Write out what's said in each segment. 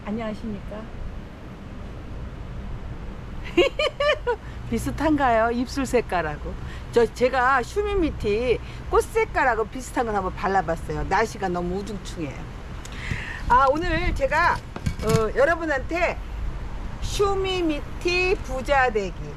안녕하십니까? 비슷한가요? 입술 색깔하고. 제가 슈미미티 꽃 색깔하고 비슷한 걸 한번 발라봤어요. 날씨가 너무 우중충해요. 오늘 제가 여러분한테 슈미미티 부자되기로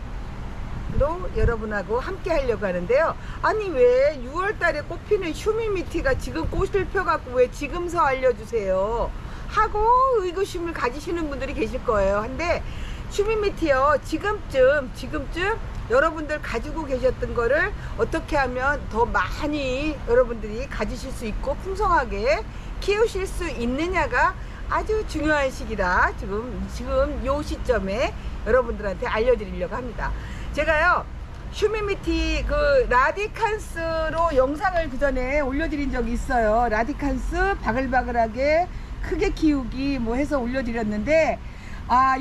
여러분하고 함께 하려고 하는데요. 아니 왜 6월달에 꽃피는 슈미미티가 지금 꽃을 펴갖고 왜 지금서 알려주세요 하고 의구심을 가지시는 분들이 계실 거예요. 근데 슈미미티요, 지금쯤 여러분들 가지고 계셨던 거를 어떻게 하면 더 많이 여러분들이 가지실 수 있고 풍성하게 키우실 수 있느냐가 아주 중요한 시기라 지금 요 시점에 여러분들한테 알려드리려고 합니다. 제가요 슈미미티 라디칸스로 영상을 그 전에 올려드린 적이 있어요. 라디칸스 바글바글하게 크게 키우기 뭐 해서 올려드렸는데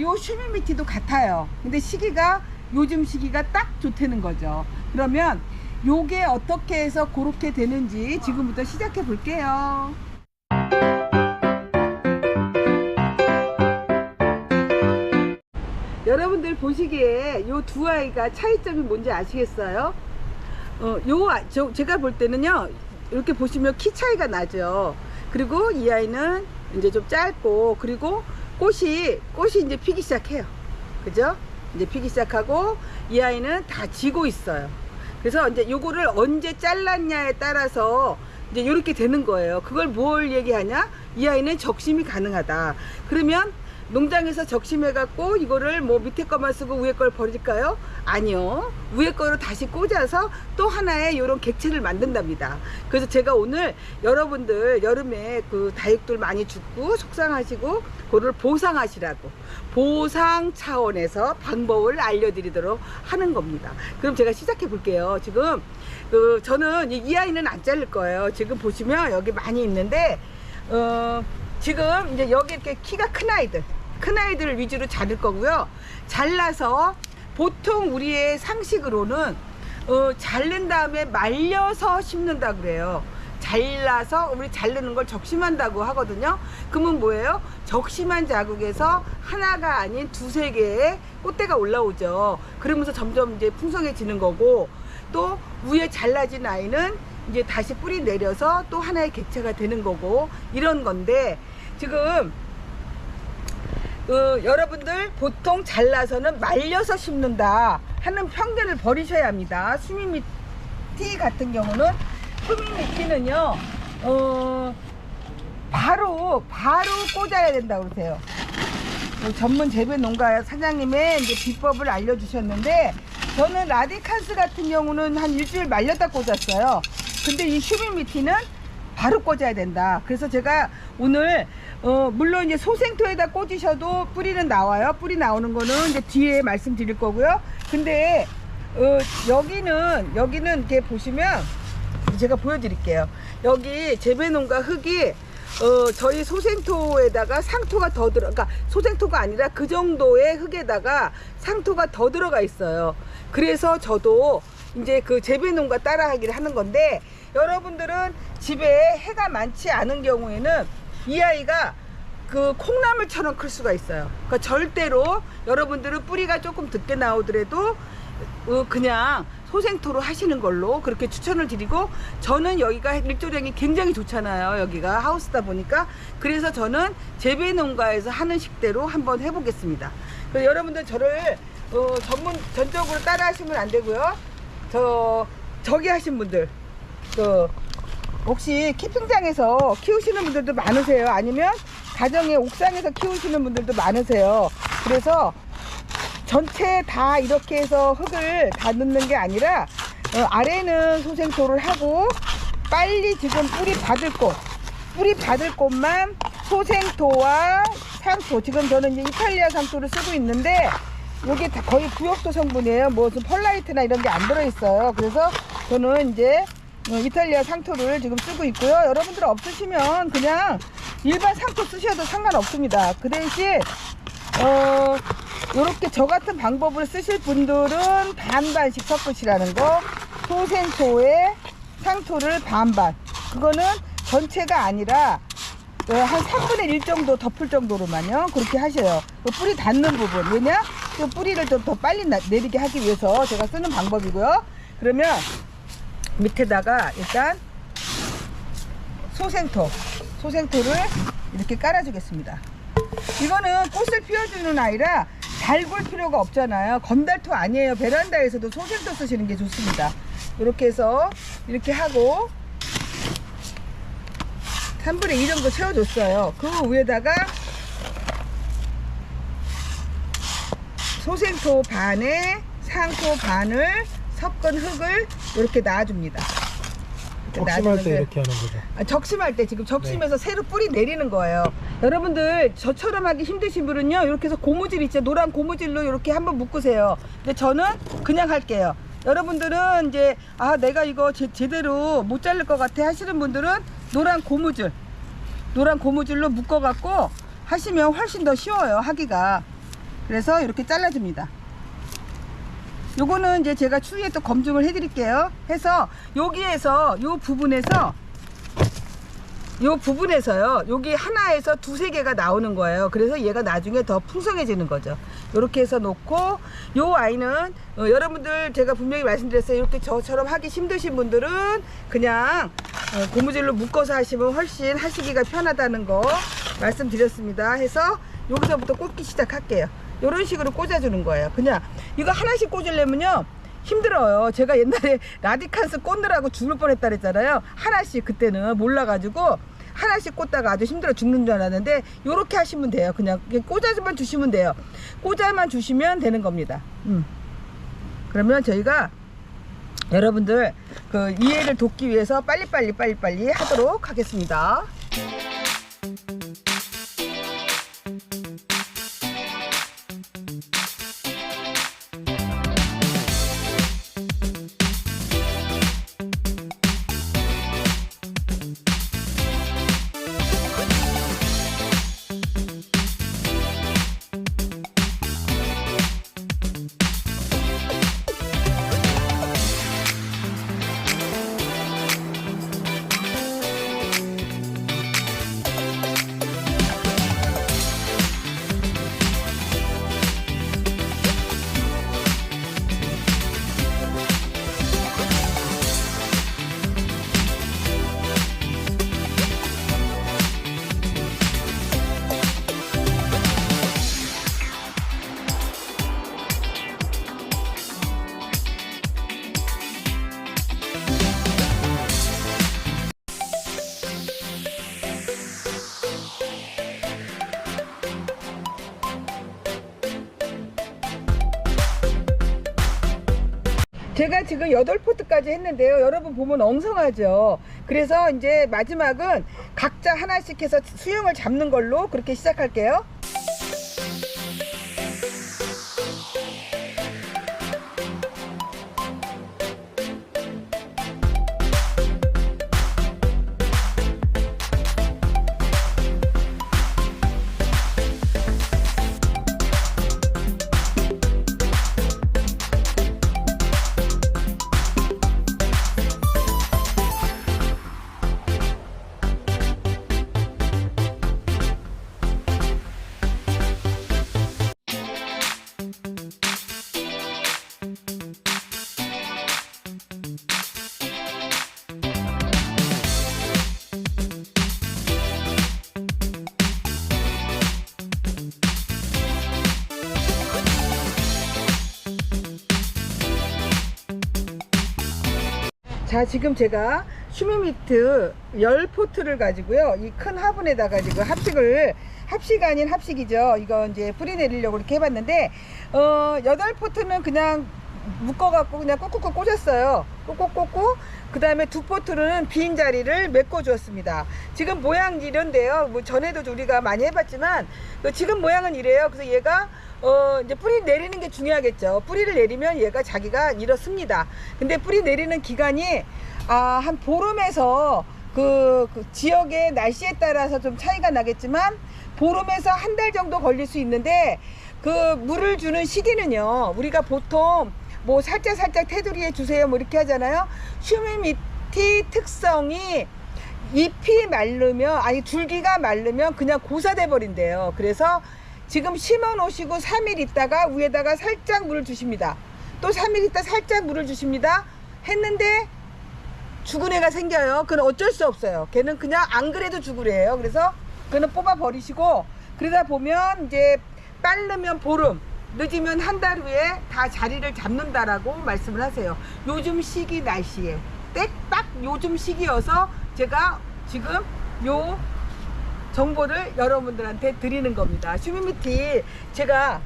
요 슈미미티도 같아요. 근데 요즘 시기가 딱 좋다는 거죠. 그러면 요게 어떻게 해서 그렇게 되는지 지금부터 시작해 볼게요. 여러분들 보시기에 요 두 아이가 차이점이 뭔지 아시겠어요? 제가 볼 때는요, 이렇게 보시면 키 차이가 나죠. 그리고 이 아이는 이제 좀 짧고, 그리고 꽃이 이제 피기 시작해요. 그죠? 이제 피기 시작하고, 이 아이는 다 지고 있어요. 그래서 이제 요거를 언제 잘랐냐에 따라서 이제 이렇게 되는 거예요. 그걸 뭘 얘기하냐? 이 아이는 적심이 가능하다. 그러면 농장에서 적심해갖고 이거를 뭐 밑에 거만 쓰고 위에 걸 버릴까요? 아니요. 위에 거로 다시 꽂아서 또 하나의 요런 객체를 만든답니다. 그래서 제가 오늘 여러분들 여름에 다육들 많이 죽고 속상하시고 그거를 보상하시라고 보상 차원에서 방법을 알려드리도록 하는 겁니다. 그럼 제가 시작해 볼게요. 지금 저는 이 아이는 안 자를 거예요. 지금 보시면 여기 많이 있는데 지금 이제 여기 이렇게 키가 큰 아이들 위주로 자를 거고요. 잘라서 보통 우리의 상식으로는 자른 다음에 말려서 심는다 그래요. 잘라서 우리 자르는 걸 적심한다고 하거든요. 그러면 뭐예요? 적심한 자국에서 하나가 아닌 두세 개의 꽃대가 올라오죠. 그러면서 점점 이제 풍성해지는 거고, 또 위에 잘라진 아이는 이제 다시 뿌리 내려서 또 하나의 객체가 되는 거고, 이런 건데, 지금 여러분들 보통 잘라서는 말려서 심는다 하는 편견을 버리셔야 합니다. 슈미미티 같은 경우는, 슈미미티는요 바로 꽂아야 된다고 그러세요. 전문 재배 농가 사장님의 이제 비법을 알려주셨는데, 저는 라디칸스 같은 경우는 한 일주일 말렸다 꽂았어요. 근데 이 슈미미티는 바로 꽂아야 된다. 그래서 제가 오늘 물론 이제 소생토에다 꽂으셔도 뿌리는 나와요. 뿌리 나오는 거는 이제 뒤에 말씀드릴 거고요. 근데 여기는 이렇게 보시면 제가 보여드릴게요. 여기 재배농가 흙이 저희 소생토에다가 상토가 더 그러니까 소생토가 아니라 그 정도의 흙에다가 상토가 더 들어가 있어요. 그래서 저도 이제 재배농가 따라 하기를 하는 건데, 여러분들은 집에 해가 많지 않은 경우에는 이 아이가 콩나물처럼 클 수가 있어요. 그러니까 절대로 여러분들은 뿌리가 조금 늦게 나오더라도 그냥 소생토로 하시는 걸로 그렇게 추천을 드리고, 저는 여기가 일조량이 굉장히 좋잖아요. 여기가 하우스다 보니까. 그래서 저는 재배농가에서 하는 식대로 한번 해보겠습니다. 그래서 여러분들 저를 전적으로 따라 하시면 안 되고요. 저기 하신 분들, 혹시 키핑장에서 키우시는 분들도 많으세요. 아니면 가정의 옥상에서 키우시는 분들도 많으세요. 그래서 전체 다 이렇게 해서 흙을 다 넣는 게 아니라 아래는 소생토를 하고, 빨리 지금 뿌리 받을 곳만 소생토와 상토, 지금 저는 이제 이탈리아 상토를 쓰고 있는데 이게 다 거의 구역도 성분이에요. 무슨 펄라이트나 이런 게 안 들어있어요. 그래서 저는 이제 이탈리아 상토를 지금 쓰고 있고요. 여러분들 없으시면 그냥 일반 상토 쓰셔도 상관없습니다. 그 대신 요렇게 저 같은 방법을 쓰실 분들은 반반씩 섞으시라는 거. 소생토에 상토를 반반. 그거는 전체가 아니라 한 3분의 1 정도 덮을 정도로만요. 그렇게 하셔요. 그 뿌리 닿는 부분. 왜냐? 그 뿌리를 좀 더 빨리 내리게 하기 위해서 제가 쓰는 방법이고요. 그러면 밑에다가 일단 소생토를 이렇게 깔아주겠습니다. 이거는 꽃을 피워주는 아이라 잘 굴 필요가 없잖아요. 건달토 아니에요. 베란다에서도 소생토 쓰시는 게 좋습니다. 이렇게 해서 이렇게 하고 3분의 2 정도 채워줬어요. 그 위에다가 소생토 반에 상토 반을 섞은 흙을 이렇게 놔줍니다. 적심할 때 이렇게 하는 거죠? 적심할 때, 지금 적심해서 새로 뿌리 내리는 거예요. 여러분들 저처럼 하기 힘드신 분은요, 이렇게 해서 고무줄 있죠, 노란 고무줄로 이렇게 한번 묶으세요. 근데 저는 그냥 할게요. 여러분들은 이제 내가 이거 제대로 못 자를 것 같아 하시는 분들은 노란 고무줄로 묶어 갖고 하시면 훨씬 더 쉬워요, 하기가. 그래서 이렇게 잘라줍니다. 요거는 이제 제가 추후에 또 검증을 해 드릴게요. 해서 여기에서 요 부분에서요, 여기 하나에서 두세 개가 나오는 거예요. 그래서 얘가 나중에 더 풍성해지는 거죠. 이렇게 해서 놓고, 요 아이는 여러분들 제가 분명히 말씀드렸어요. 이렇게 저처럼 하기 힘드신 분들은 그냥 고무줄로 묶어서 하시면 훨씬 하시기가 편하다는 거 말씀드렸습니다. 해서 여기서부터 꽂기 시작할게요. 이런 식으로 꽂아주는 거예요. 그냥 이거 하나씩 꽂으려면요 힘들어요. 제가 옛날에 라디칸스 꽂느라고 죽을 뻔했다 그랬잖아요. 하나씩, 그때는 몰라가지고 하나씩 꽂다가 아주 힘들어 죽는 줄 알았는데, 이렇게 하시면 돼요. 그냥 꽂아만 주시면 돼요. 꽂아만 주시면 되는 겁니다. 그러면 저희가 여러분들 그 이해를 돕기 위해서 빨리빨리 하도록 하겠습니다. 제가 지금 8포트까지 했는데요. 여러분 보면 엉성하죠. 그래서 이제 마지막은 각자 하나씩 해서 수영을 잡는 걸로 그렇게 시작할게요. 자, 지금 제가 슈미미트 10포트를 가지고요, 이 큰 화분에다가 지금 합식 아닌 합식이죠. 이거 이제 뿌리 내리려고 이렇게 해봤는데 8포트는 그냥 묶어갖고 그냥 꾹꾹꾹 꽂았어요. 꾹꾹 꽂고, 그 다음에 2포트는 빈 자리를 메꿔 주었습니다. 지금 모양 이런데요. 뭐 전에도 우리가 많이 해봤지만 지금 모양은 이래요. 그래서 얘가 이제 뿌리 내리는 게 중요하겠죠. 뿌리를 내리면 얘가 자기가 일어섭니다. 근데 뿌리 내리는 기간이 한 보름에서 그 지역의 날씨에 따라서 좀 차이가 나겠지만 보름에서 한 달 정도 걸릴 수 있는데, 그 물을 주는 시기는요, 우리가 보통 뭐 살짝 테두리에 주세요 뭐 이렇게 하잖아요. 슈미미티 특성이 잎이 말르면, 아니 줄기가 말르면 그냥 고사돼 버린대요. 그래서 지금 심어 놓으시고 3일 있다가 위에다가 살짝 물을 주십니다. 또 3일 있다 살짝 물을 주십니다. 했는데 죽은 애가 생겨요. 그건 어쩔 수 없어요. 걔는 그냥 안 그래도 죽을 애예요. 그래서 그는 뽑아 버리시고, 그러다 보면 이제 빠르면 보름, 늦으면 한 달 후에 다 자리를 잡는다라고 말씀을 하세요. 요즘 시기 날씨에 딱 요즘 시기여서 제가 지금 요 정보를 여러분들한테 드리는 겁니다. 슈미미티 제가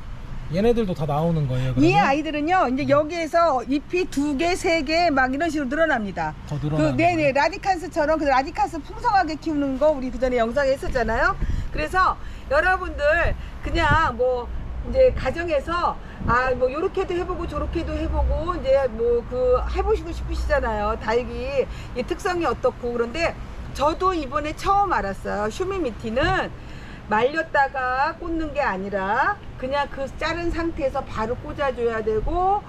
얘네들도 다 나오는 거예요? 이 그러면? 아이들은요 이제 여기에서 잎이 2개, 3개 막 이런 식으로 늘어납니다. 더 늘어나는 네네, 라디칸스처럼. 그 라디칸스 풍성하게 키우는 거 우리 그전에 영상에 했었잖아요. 그래서 여러분들 그냥 뭐 이제 가정에서 뭐 요렇게도 해보고 저렇게도 해보고 이제 뭐 그 해보시고 싶으시잖아요. 닭이 이 특성이 어떻고. 그런데 저도 이번에 처음 알았어요. 슈미미티는 말렸다가 꽂는 게 아니라 그냥 그 자른 상태에서 바로 꽂아줘야 되고,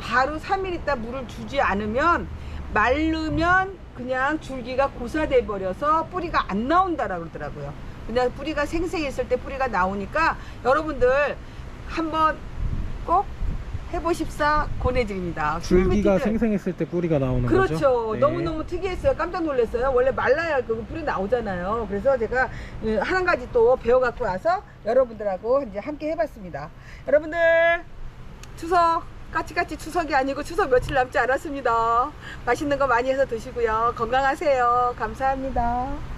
바로 3일 있다 물을 주지 않으면 마르면 그냥 줄기가 고사돼 버려서 뿌리가 안 나온다라고 그러더라고요. 그냥 뿌리가 생생히 있을 때 뿌리가 나오니까 여러분들 한번 꼭 해보십사 권해드립니다. 줄기가 슈미미티들. 생생했을 때 뿌리가 나오는 거죠? 그렇죠. 네. 너무너무 특이했어요. 깜짝 놀랐어요. 원래 말라야 그 뿌리 나오잖아요. 그래서 제가 한 가지 또 배워갖고 와서 여러분들하고 이제 함께 해봤습니다. 여러분들 추석 까치까치 추석이 아니고 추석 며칠 남지 않았습니다. 맛있는 거 많이 해서 드시고요. 건강하세요. 감사합니다.